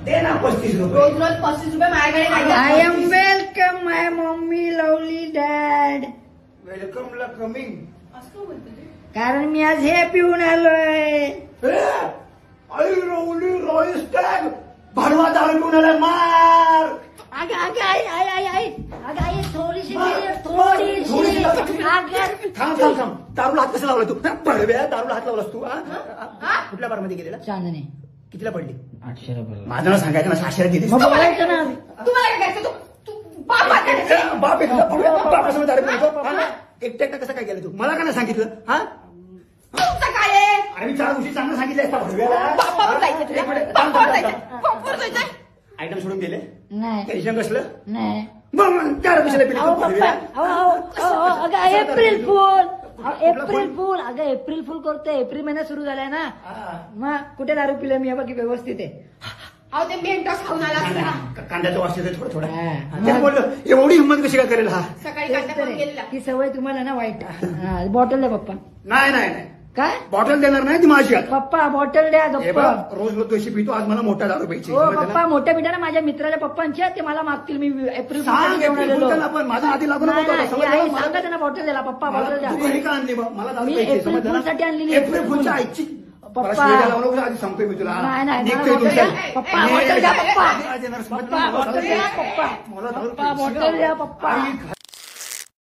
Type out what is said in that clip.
दे ना 35 रुपये. रोज रोज 35 रुपये माझ्याकडे नाही. I am welcome my mummy lovely dad. Welcome ला कमिंग. असं बोलतो ते. कारण मी आज हे पिऊन आलोय. आई रवली रॉयल स्टॅग भरवा दारू पिऊन आलाय मार. अगं अगं आई आई आई आई अगं आई थोडीशी थोडीशी अगं थांब दारूला हात कसा लावला तू? पडव्या दारूला हात लावलास तू? कुठल्या बारमध्ये गेलेला? चांदणे कितीला पडली? 800 रुपये. माझं नाव सांगायचं ना 600 दिली. बोलायचं ना. तुम्हाला काय करायचं? तू बाप आहे. बाप बापासमोर दारू पिऊन एकट्या कसं काय केलं तू? मला का नाही सांगितलं? हा तुमचं काय आहे? अरे मी 4 गोष्टी चांगलं सांगितलं असता भरव्याला. बापावर जायचं तुला. बापावर जायचं. बापावर जायचं. आयटम सोडून गेले. नाही टेन्शन कसलं? नाही. मग 4 कशाला पिली अहो तू पप्पा भरव्या? अगं एप्रिल फुल. April fool. अगं एप्रिल फुल करतोय. एप्रिल महिना सुरू झालाय ना. मग कुठे दारू पिलं मी? बघ व्यवस्थित आहे. अहो ते मेंटॉस खाऊन आला असता. कांद्याचं वास येतोय थोडं थोडं. हा. त्याला बोललो एवढी हिंमत कशी काय करेल हा? सकाळी कांदा खाऊन गेलेला. ही सवय तुम्हाला ना वाईट. बॉटल द्या पप्पा. नाही काय बॉटल देणार नाही ती माझी आता. पप्पा बॉटल द्या हे गप्पा. बघ रोज लोक पैसे पितो आज मला मोठा दारू प्यायची. हो पप्पा मोठ्या मिठाने माझ्या मित्राच्या पप्पांचे आहेत, ते मला मागतील. मी एप्रिल सांग घेऊन आलेलो. आपण माझा आधी लागून नाही, नको नाही, समजलं आई मला? सांगा त्यांना बॉटल द्यायला. पप्पा मला बॉटल द्या. तू घरी का आणली बा? मला दारू मी प्यायची एप्रिल समजलं ना? फुलसाठी आणलेली. एप्रिल फुलच्या आईची पप्पा. मला शिव्या द्यायला लावू नको, आधी संपतोय मी तुला. नाही, नाही, निघतोय मला तुझ्या. बॉटल द्या. पप्पा, बॉटल द्या, पप्पा. आज येणार समजलं पप्पा ना? बॉटल द्या पप्पा. मला दारू पप्पा प्यायची. बॉटल द्या पप्पा. आई,